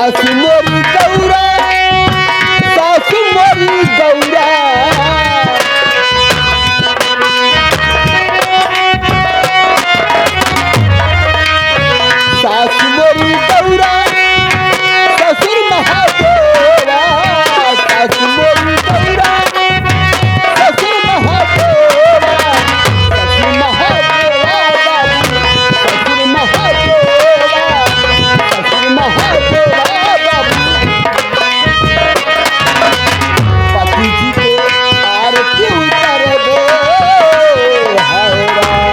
सासु मोरी गौरा, सासु मोरी गौरा, सासु मोरी गौरा, ससुर महादेवा, सासु मोरी गौरा, ससुर महादेवा, ससुर महादेवा बाबू, ससुर महादेवा, ससुर महादेवा बाबू। पति जी के आरती उतर दे हाय राम,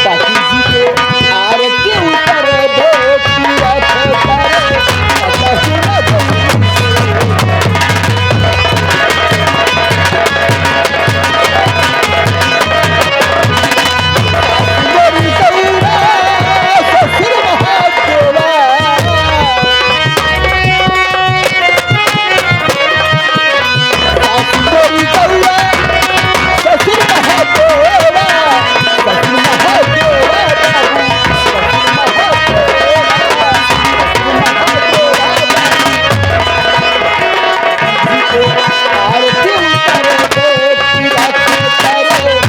पति जी के आरती उतर दे तीरथ करे ससुर गौरी। मोरी गौरा, ससुर महादेवा, सासु मोरी गौरा, ससुर महादेवा, ससुर महादेवा बाबू, ससुर महादेवा, ससुर महादेवा बाबू। आरती उतर दे तीरथ करे ससुर गौरी।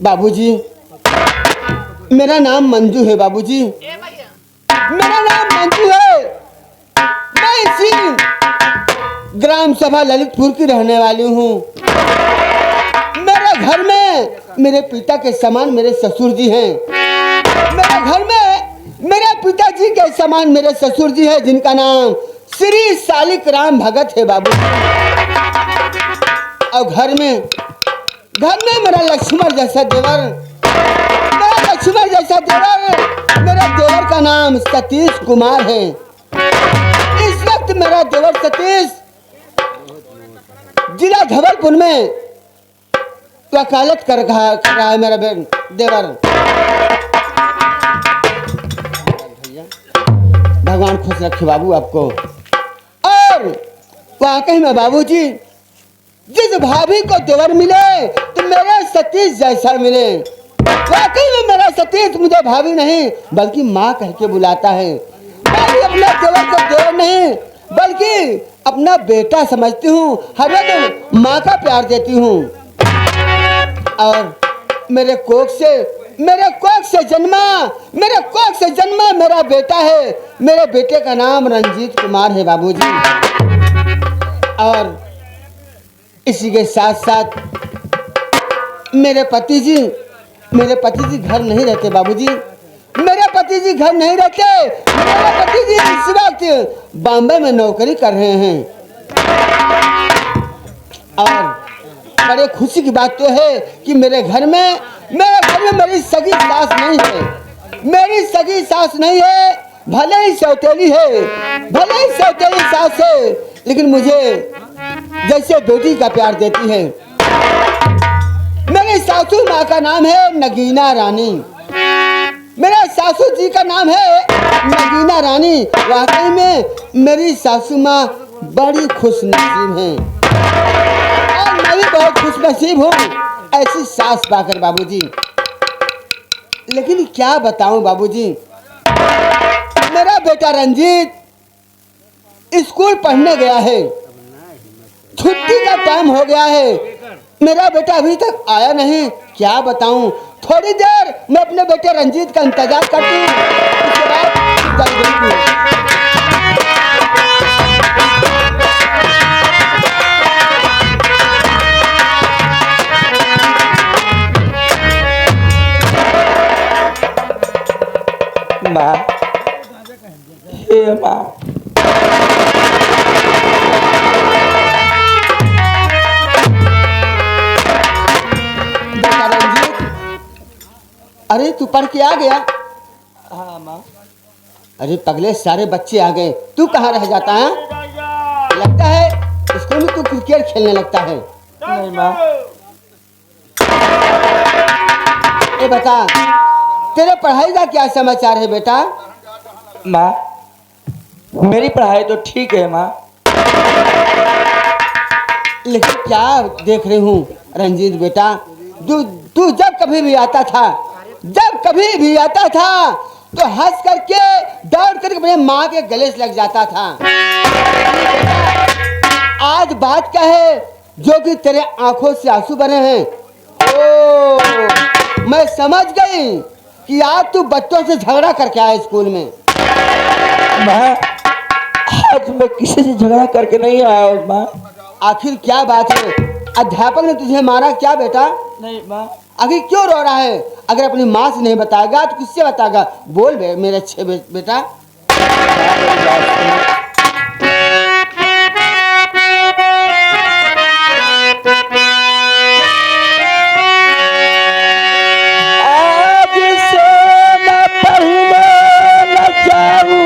बाबूजी, मेरा नाम मंजू है बाबूजी, मेरा नाम मंजू है। मैं इसी ग्राम सभा ललितपुर की रहने वाली हूँ। मेरे घर में मेरे पिता के समान मेरे ससुर जी हैं। मेरे घर में मेरे पिताजी के समान मेरे ससुर जी हैं, जिनका नाम श्री सालिक राम भगत है बाबू। और घर में मेरा लक्ष्मण जैसा देवर, मेरा लक्ष्मण जैसा देवर, मेरा देवर का नाम सतीश कुमार है। इस वक्त मेरा देवर सतीश जिला धवलपुर में वकालत कर रहा है मेरा देवर। भगवान खुश रखे बाबू आपको। और वाकई में बाबूजी, जिस भाभी को देवर मिले तो मेरा सतीश जैसा मिले। वाकई में मेरा सतीश मुझे भाभी नहीं बल्कि माँ कह के बुलाता है। मैं भी अपने देवर को देवर नहीं बल्कि अपना बेटा समझती हूँ, हमें तो माँ का प्यार देती हूँ। और मेरे कोख से जन्मा मेरा बेटा है। मेरे बेटे का नाम रंजीत कुमार है बाबूजी। और इसी के साथ साथ मेरे पति जी घर नहीं रहते बाबूजी। मेरे पति जी घर नहीं रहते। मेरे पति जी इस वक्त बॉम्बे में नौकरी कर रहे हैं। और बड़े खुशी की बात तो है कि मेरे घर में मेरी सगी सास नहीं है। मेरी सगी सास नहीं है, भले ही सौतेली सास है, लेकिन मुझे जैसे बेटी का प्यार देती है। मेरी सासू माँ का नाम है नगीना रानी। मेरे सासू जी का नाम है नगीना रानी। वाकई में मेरी सासू माँ बड़ी खुशनसीब हैं और मैं भी बहुत खुशनसीब हूँ ऐसी सास पाकर बाबूजी। लेकिन क्या बताऊं बाबूजी, मेरा बेटा रंजीत स्कूल पढ़ने गया है। छुट्टी का टाइम हो गया है, मेरा बेटा अभी तक आया नहीं। क्या बताऊं, थोड़ी देर मैं अपने बेटे रंजीत का इंतजार करती हूँ, उसके बाद चल देती हूँ। माँ, हे माँ, अरे तू पढ़ के आ गया? हाँ माँ। अरे पगले सारे बच्चे आ गए, तू कहाँ रह जाता है? लगता है स्कूल में तू क्रिकेट खेलने लगता है। नहीं माँ। ये बता, तेरे पढ़ाई का क्या समाचार है बेटा? माँ, मेरी पढ़ाई तो ठीक है माँ, लेकिन क्या देख रही हूँ रंजीत बेटा, तू तू जब कभी भी आता था, जब कभी भी आता था तो हंस करके दौड़ करके अपने माँ के गले से लग जाता था। आज बात क्या है जो कि तेरे आंखों से आंसू बने हैं? ओ, मैं समझ गई कि आज तू बच्चों से झगड़ा करके आया स्कूल में। माँ, आज मैं किसी से झगड़ा करके नहीं आया हूँ माँ। आखिर क्या बात है? अध्यापक ने तुझे मारा क्या बेटा? नहीं माँ। आखिर क्यों रो रहा है? अगर अपनी माँ से नहीं बताएगा तो किससे बताएगा? बोल मेरे अच्छे बेटा। आज से न पहले न जाऊं,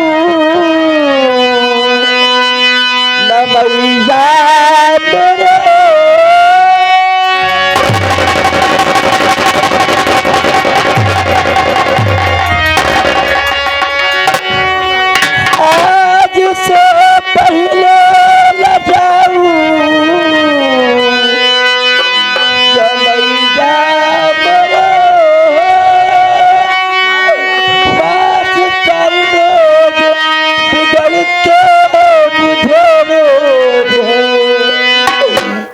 न मैया मेरे। आज से पहले न जाऊं, न मैया मेरे। बात करने बिगड़ते मुझे रोज है।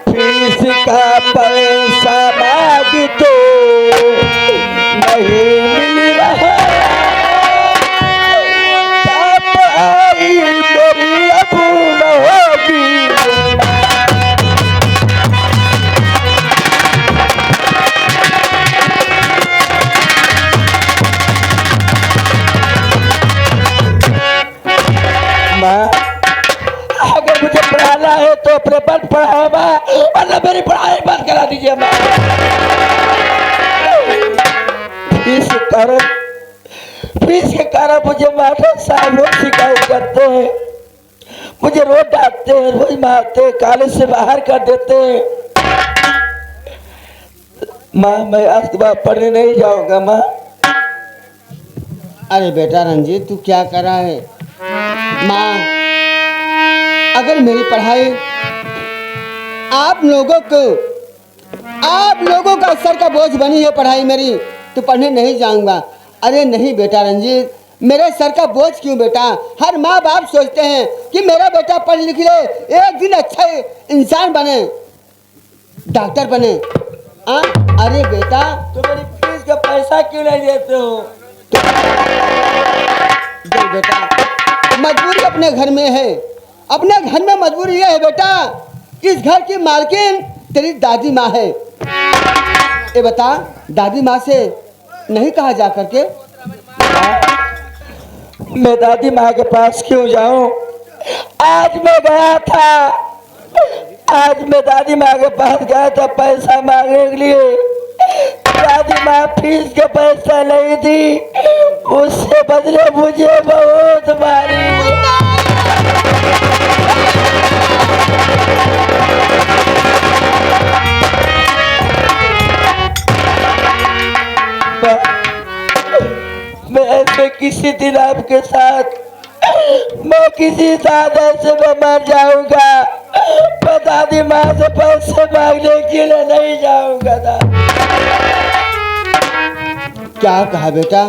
फीस का पैसा मांग तो नहीं मिल रहा। पाप आई मेरी अब न होगी। माँ, अगर मुझे पढ़ाना है तो अपने बंद पढ़ाओ माँ, वरना मेरी पढ़ाई बंद करा दीजिए माँ। फीस के कारण मुझे मास्टर साहब रोज शिकायत करते हैं, मुझे रोज डांटते हैं, रोज मारते हैं, कॉलेज से बाहर कर देते हैं। माँ, मैं आज के बाद पढ़ने नहीं जाऊंगा माँ। अरे बेटा रंजीत, तू क्या कर रहा है? माँ, अगर मेरी पढ़ाई आप लोगों का सर का बोझ बनी है पढ़ाई मेरी, तो पढ़ने नहीं जाऊंगा। अरे नहीं बेटा रंजीत, मेरे सर का बोझ क्यों बेटा? हर माँ बाप सोचते हैं कि मेरा बेटा पढ़ लिख ले, एक दिन अच्छा इंसान बने, डॉक्टर बने। अरे बेटा, तो मेरी फीस का पैसा क्यों नहीं देते हो? देख बेटा, मजबूरी अपने घर में है, अपने घर में मजबूरी ये है बेटा, इस घर की मालकिन तेरी दादी माँ है। ये बता, दादी माँ से नहीं कहा जा करके? मैं दादी माँ के पास क्यों जाऊं? आज मैं गया था, आज मैं दादी माँ के पास गया था पैसा मांगने के लिए। दादी माँ फीस का पैसा नहीं दी, उससे बदले मुझे बहुत मारी। मैं ऐसे किसी दिन आपके साथ, मैं किसी साधन से मैं मर जाऊंगा, मैं दादी माँ से पैसे मांगने के लिए नहीं जाऊंगा। क्या कहा बेटा?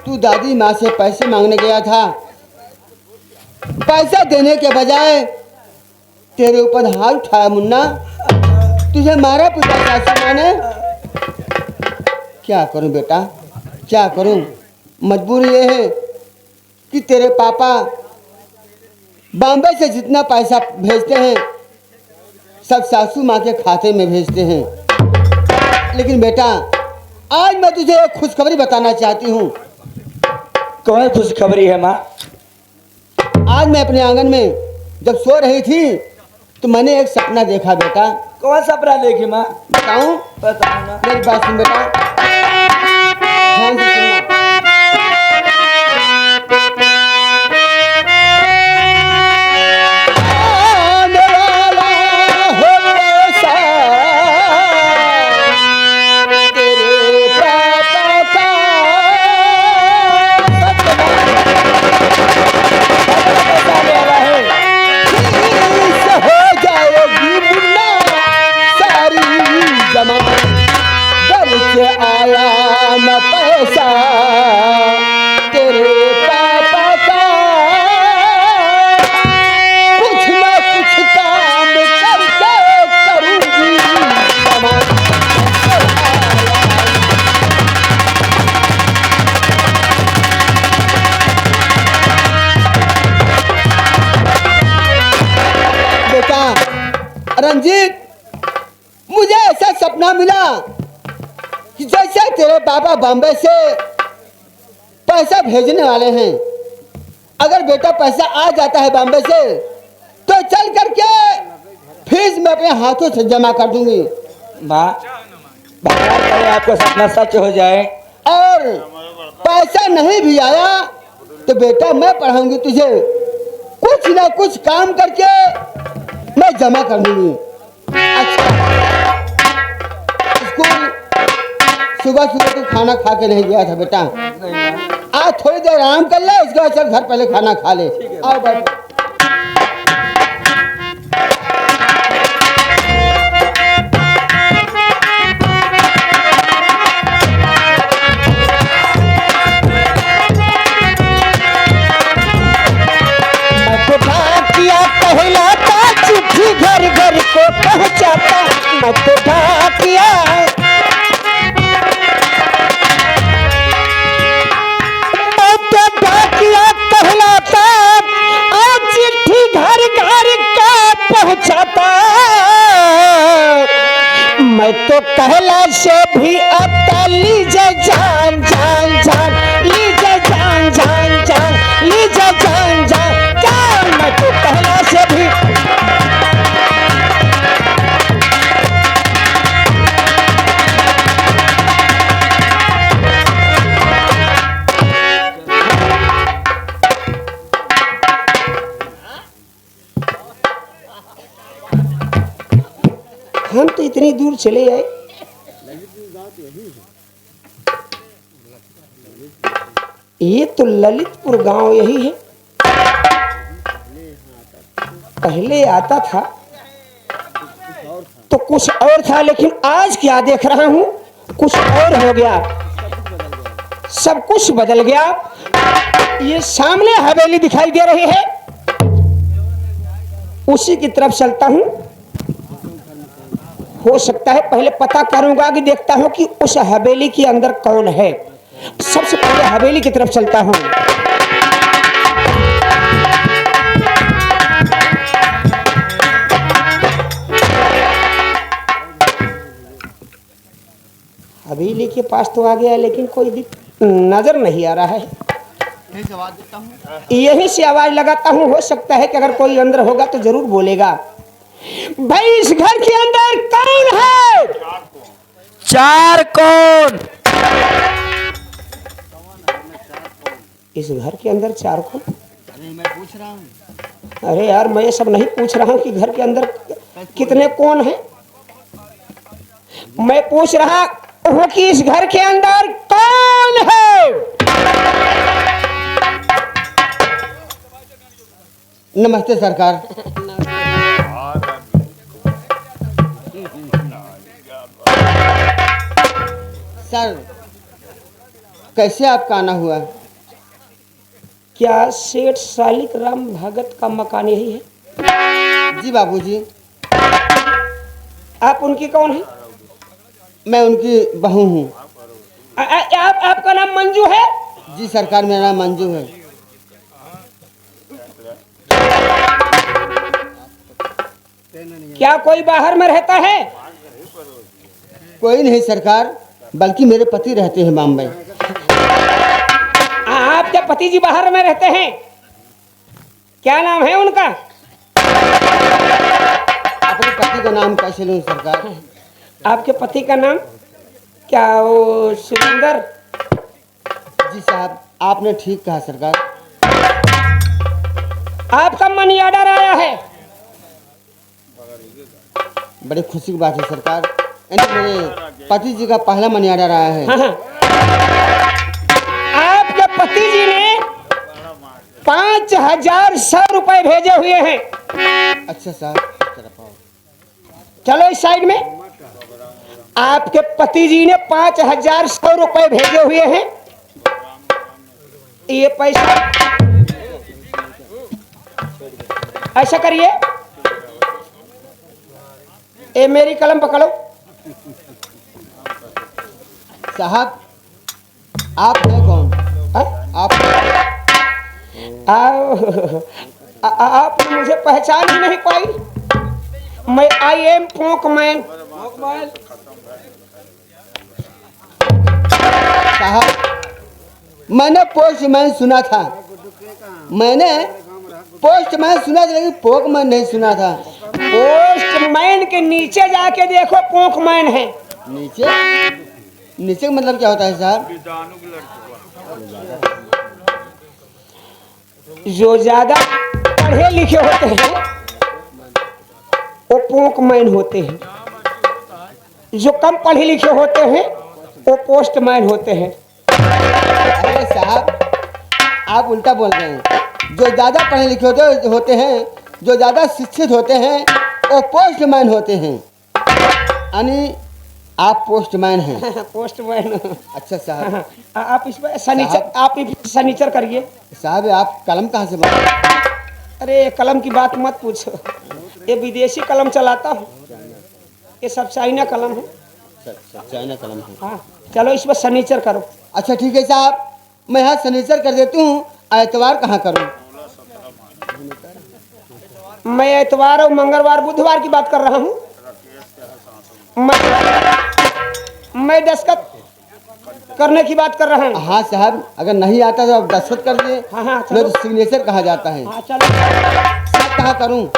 तू दादी माँ से पैसे मांगने गया था, पैसा देने के बजाय तेरे ऊपर हाथ उठाया मुन्ना, तुझे मारा पिता सासू माँ ने। क्या करूं बेटा, क्या करूं? मजबूरी ये है कि तेरे पापा बॉम्बे से जितना पैसा भेजते हैं सब सासू माँ के खाते में भेजते हैं। लेकिन बेटा, आज मैं तुझे एक खुशखबरी बताना चाहती हूँ। कौन खुशखबरी है माँ? आज मैं अपने आंगन में जब सो रही थी तो मैंने एक सपना देखा बेटा। कौन सपना देखी माँ? बताऊं? बताओ ना। मेरी बात सुन बेटा, ध्यान से सुनना। रंजीत, मुझे ऐसा सपना मिला कि जैसे तेरे पापा बॉम्बे से पैसा भेजने वाले हैं। अगर बेटा पैसा आ जाता है बॉम्बे से तो चल करके फीस मैं अपने हाथों से जमा कर दूंगी। माँ भगवान करे आपका सपना सच हो जाए। और पैसा नहीं भी आया तो बेटा मैं पढ़ाऊंगी तुझे, कुछ ना कुछ काम करके मैं जमा कर दूंगी। अच्छा, स्कूल सुबह सुबह तू खाना खा के नहीं गया था बेटा, आज थोड़ी देर आराम कर ले, उसके बाद चल घर पहले खाना खा ले। आओ बैठो। कहलाता चिट्ठी घर घर को पहुंचाता, मैं तो डाकिया कहलाता, आज चिट्ठी घर घर को पहुंचाता। मैं तो कहला से भी अब लीजे जान जान जान, लीजे जान जान जान, लीजे जान जान जान। मैं तो कहला से भी हम तो इतनी दूर चले आए, ये तो ललितपुर गांव यही है। पहले आता था तो कुछ और था, लेकिन आज क्या देख रहा हूं कुछ और हो गया, सब कुछ बदल गया। ये सामने हवेली दिखाई दे रही है, उसी की तरफ चलता हूं। हो सकता है पहले पता करूंगा कि देखता हूं कि उस हवेली के अंदर कौन है। सबसे पहले हवेली की तरफ चलता हूं। हवेली के पास तो आ गया, लेकिन कोई नजर नहीं आ रहा है। यहीं से आवाज लगाता हूं, हो सकता है कि अगर कोई अंदर होगा तो जरूर बोलेगा। भाई इस घर के अंदर कौन है? चार कौन? इस घर के अंदर चार कौन? अरे मैं पूछ रहा हूँ। अरे यार मैं ये सब नहीं पूछ रहा हूँ कि घर के अंदर कितने कौन है। मैं पूछ रहा हूँ कि इस घर के अंदर कौन है? नमस्ते सरकार। सर कैसे आपका आना हुआ? क्या सेठ शालिक राम भगत का मकान यही है? जी बाबूजी। आप उनकी कौन है? मैं उनकी बहू हूँ। आपका नाम मंजू है? जी सरकार, मेरा नाम मंजू है। क्या कोई बाहर में रहता है? कोई नहीं सरकार, बल्कि मेरे पति रहते हैं बॉम्बे। आपके पति जी बाहर में रहते हैं, क्या नाम है उनका? अपने पति का नाम कैसे लूं सरकार? आपके पति का नाम क्या? वो सुरेंद्र? जी साहब, आपने ठीक कहा सरकार। आपका मनी ऑर्डर आया है। बड़ी खुशी की बात है सरकार, मेरे पति जी का पहला मनी ऑर्डर आया है। हाँ। आपके पति जी ने 5,100 रुपए भेजे हुए हैं। अच्छा साहब, चलो इस साइड में। आपके पति जी ने 5,100 रुपए भेजे हुए हैं। ये पैसा ऐसा करिए, ये मेरी कलम पकड़ो। साहब आप हैं कौन? आप आपने मुझे पहचान ही नहीं पाई। मैं आई एम पोंकमैन। साहब मैंने पोस्टमैन सुना था, मैंने पोस्टमैन सुना था लेकिन पोकमैन नहीं सुना था। पोस्टमैन के नीचे जाके देखो पोंकमैन है। नीचे नीचे का मतलब क्या होता है साहब? जो ज्यादा पढ़े लिखे होते हैं वो पोंकमैन होते हैं, जो कम पढ़े लिखे होते हैं वो पोस्टमैन होते हैं। अरे साहब आप उल्टा बोल रहे हैं। जो ज़्यादा पढ़े लिखे होते हैं, जो ज़्यादा शिक्षित होते हैं वो पोस्टमैन होते हैं, यानी आप पोस्टमैन हैं। पोस्टमैन। अच्छा साहब। आप इस पर सनीचर, आप सनीचर करिए। साहब आप कलम कहाँ से बना? अरे कलम की बात मत पूछो, ये विदेशी कलम चलाता हूँ, ये सब चाइना कलम है। चाइना कलम है। हाँ चलो इस पर सनीचर करो। अच्छा ठीक है साहब, मैं यहाँ सनीचर कर देती हूँ, एतवार कहाँ करूँ? मैं एतवार और मंगलवार बुधवार की बात कर रहा हूँ। मैं दस्तखत करने की बात कर रहा हूँ। हाँ साहब, अगर नहीं आता तो आप दस्तखत कर दिए। हाँ हाँ मैं चलो। तो सिग्नेचर कहा जाता है। हाँ चलो साहब कहाँ करूँ?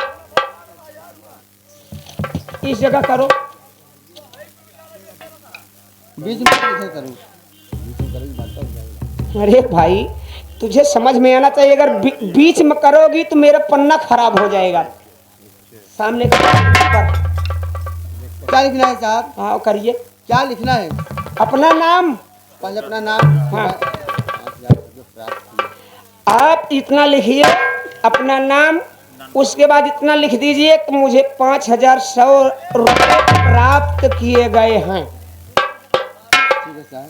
इस जगह करो। बीच में किधर करूँ? बीच में करूँ बात तो अरे भाई तुझे समझ में आना चाहिए, अगर बीच में करोगी तो मेरा पन्ना खराब हो जाएगा। सामने पर क्या लिखना है साहब? हाँ करिए। क्या लिखना है? अपना नाम। पहले अपना नाम। हाँ। आप इतना लिखिए अपना नाम, उसके बाद इतना लिख दीजिए कि मुझे 5100 रुपये प्राप्त किए गए हैं। ठीक है साहब।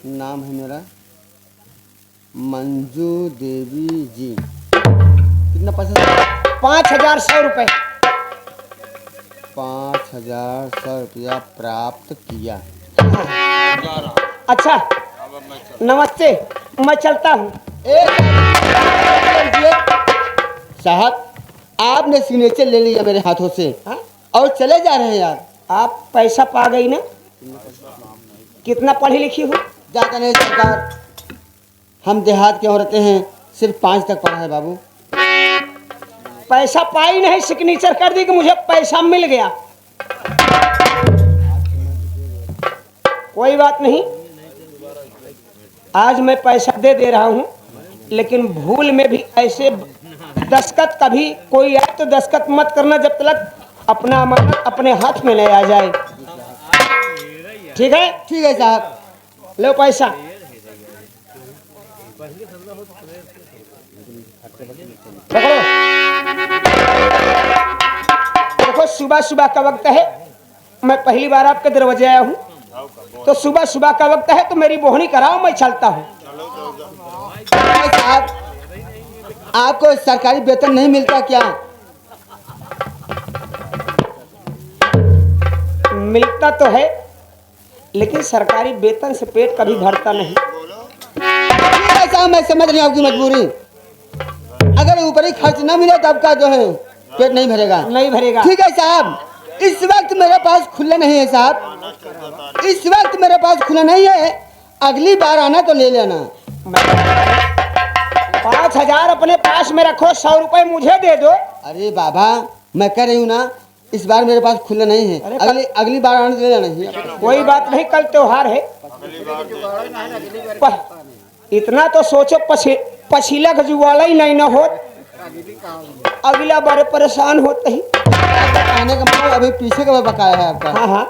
नाम है मेरा मंजू देवी जी। कितना पैसा? 5100 रुपये। 5100 रुपया प्राप्त किया। अच्छा नमस्ते, मैं चलता हूँ। साहब आपने सिग्नेचर ले लिया मेरे हाथों से। हाँ? और चले जा रहे हैं यार। आप पैसा पा गई ना? कितना पढ़ी लिखी हो? ज़्यादा नहीं सरकार, हम देहात की औरतें हैं, सिर्फ 5 तक पढ़ा है बाबू। पैसा पाई नहीं, सिग्नेचर कर दी कि मुझे पैसा मिल गया। कोई बात नहीं, आज मैं पैसा दे रहा हूँ, लेकिन भूल में भी ऐसे दस्तखत कभी कोई आए तो दस्तखत मत करना जब तक अपना अमानत अपने हाथ में नहीं आ जाए। ठीक है? ठीक है साहब। लो पैसा। पकड़ो। देखो सुबह सुबह का वक्त है, मैं पहली बार आपके दरवाजे आया हूँ, तो सुबह सुबह का वक्त है तो मेरी बोहनी कराओ, मैं चलता हूँ। साहब आपको सरकारी वेतन नहीं मिलता क्या? मिलता तो है, लेकिन सरकारी वेतन से पेट कभी भरता नहीं। ठीक है साहब, मैं समझ रही हूँ आपकी मजबूरी। अगर ऊपरी खर्च ना मिले तो आपका जो है पेट नहीं भरेगा। नहीं भरेगा। ठीक है साहब, इस वक्त मेरे पास खुला नहीं है साहब, इस वक्त मेरे पास खुला नहीं है, अगली बार आना तो ले लेना। 5000 अपने पास में रखो, 100 रुपए मुझे दे दो। अरे बाबा मैं कह रही हूँ ना, इस बार मेरे पास खुला नहीं है, अरे अगली बार आने तो ले लेना। कोई बात नहीं, कल त्योहार है। इतना तो सोचो, पछीला खजुआला ही नहीं ना हो, अगला बार परेशान होते ही। आने का मतलब अभी पीछे का बकाया है आपका। हाँ हाँ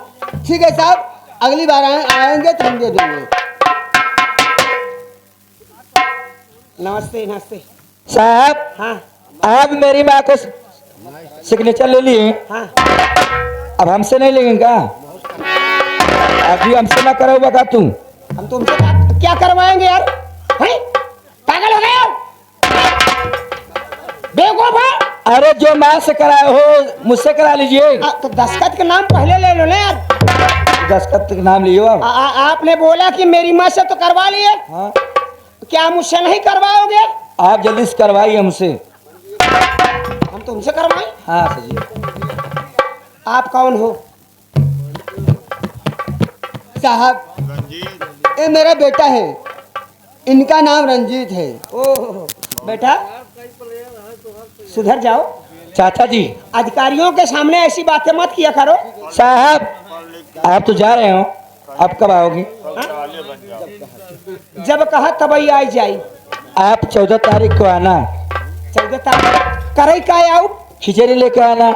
ठीक है साहब, अगली बार आएंगे तो हम दे देंगे। नमस्ते नमस्ते। साहब हाँ आप मेरी माँ को सिग्नेचर ले लिए, हाँ। अब हमसे नहीं लेंगे क्या? अभी हमसे ना करोगे का तू? हम तुमसे क्या करवाएंगे यार? हैं? पागल हो गए हो? बेवकूफ है? अरे जो माँ से कराए हो मुझसे करा लीजिए। तो दस्तखत का नाम पहले ले लो ना यार। दस्तखत का नाम लियो आप। आपने बोला कि मेरी माँ से तो करवा लिए, हाँ क्या मुझसे नहीं करवाओगे? आप जल्दी से करवाइए हमसे। हम तुमसे करवाएं? हाँ सर जी। आप कौन हो? साहब ये मेरा बेटा है, इनका नाम रंजीत है। ओह बेटा सुधर जाओ, चाचा जी। अधिकारियों के सामने ऐसी बातें मत किया करो। साहब आप तो जा रहे हो, आप कब आओगे? जब कहा तब ही आई जाई। आप 14 तारीख को आना, 14 तारीख करे का आऊ? खिचड़ी लेके आना।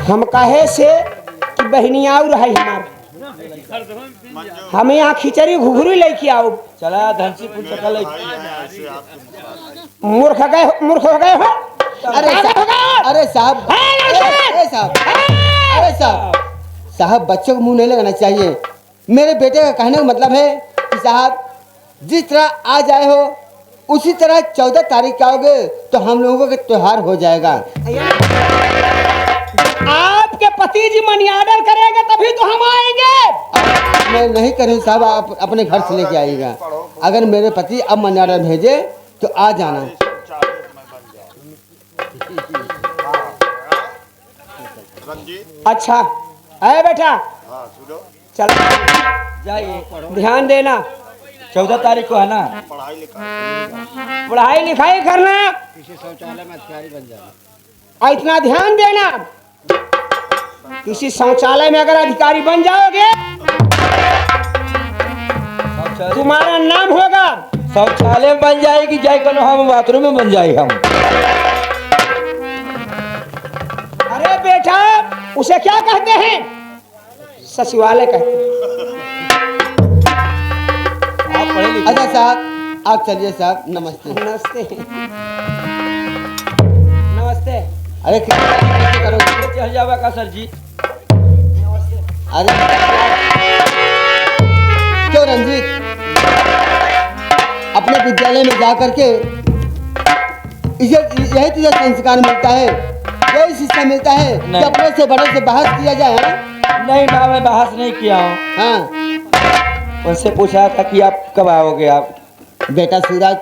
हम कहे से कि बहनिया और है हमार, हमें यहाँ खिचड़ी घुघरी लेके आओ। चला धनसी पूछ सकल। मूर्ख हो गए हो। अरे साहब, अरे साहब, अरे साहब बच्चों को मुंह नहीं लगाना चाहिए। मेरे बेटे का कहने का मतलब है कि साहब जिस तरह आज आए हो उसी तरह 14 तारीख को आओगे तो हम लोगों का त्योहार हो जाएगा। आपके पति जी मनी ऑर्डर करेंगे तभी तो हम आएंगे। मैं नहीं करूँ साहब, आप अपने घर से लेके आइएगा। अगर मेरे पति अब मनी ऑर्डर भेजे तो आ जाना। अच्छा है बेटा, चल जाइए, ध्यान देना। 14 तारीख को आना। पढ़ाई लिखाई करना, और इतना ध्यान देना किसी शौचालय में अगर अधिकारी बन जाओगे तुम्हारा नाम होगा। शौचालय में बन जाएगी, जाए करो हम बाथरूम में बन जाए हम। अरे बेटा उसे क्या कहते हैं? सचिवालय कहते हैं। आप पढ़े लिखे। अच्छा साहब आप चलिए साहब, नमस्ते। नमस्ते नमस्ते। अरे कैसे करोगे? चल जावा का सर जी। अरे क्यों रंजीत, अपने विद्यालय में जा करके इसे यही तुझे संस्कार मिलता है, यही शिक्षा मिलता है कि अपने से बड़े से बहस किया जाए। नहीं माँ, मैं बहस नहीं किया हूँ। हाँ उनसे पूछा था कि आप कब आओगे। आप बेटा सूरज,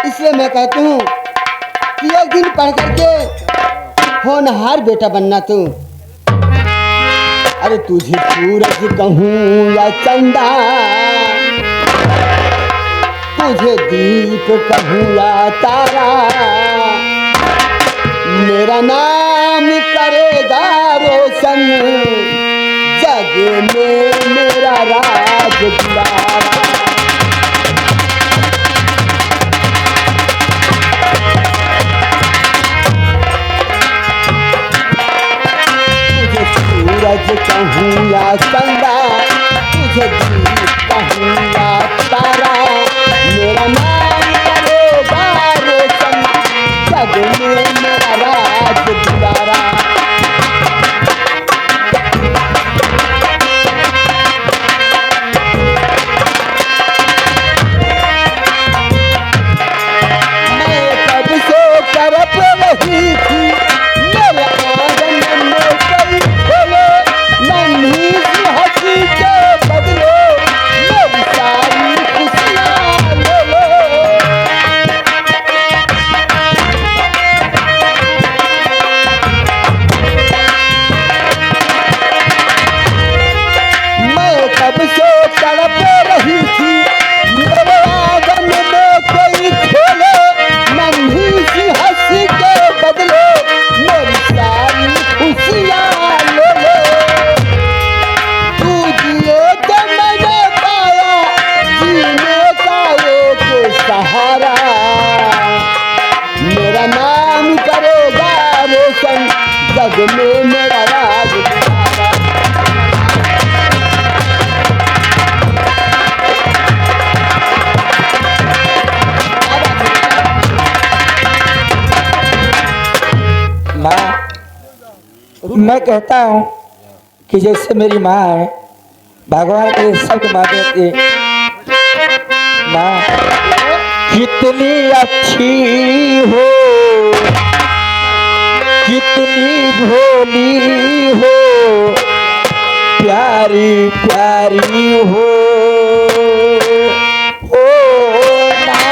इसलिए मैं कहती हूँ कि एक दिन पढ़ करके होनहार बेटा बनना तू। अरे तुझे सूरज कहूँ या चंदा, तुझे दीप कहूँ या तारा, मेरा नाम करेगा रोशन, जग में मेरा राज दुलारा। सूरज कहूँ या चंदा, तुझे दीप कहूँ या तारा, मेरा नाम करेगा रोशन, जग में मेरा राज दुलारा। मैं कब से तरफ रही थी, मेरे आंगन में कई फूले, नन्ही सी हंसी के बदले मेरी सारी खुशियाँ ले लो। मैं कब से तड़प रही थी, मेरे आंगन में कोई खेले, नन्ही सी हंसी के बदले मेरी सारी खुशियाँ ले लो। तू जिए तो मैंने पाया जीने का एक सहारा, मेरा नाम करेगा रोशन, जग में मेरा राज दुलारा। माँ, मैं कहता हूँ कि जैसे मेरी माँ है, भगवान के सबके माँ देती माँ कितनी अच्छी हो, कितनी भोली हो, प्यारी प्यारी हो। ओ माँ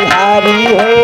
बिहारी हो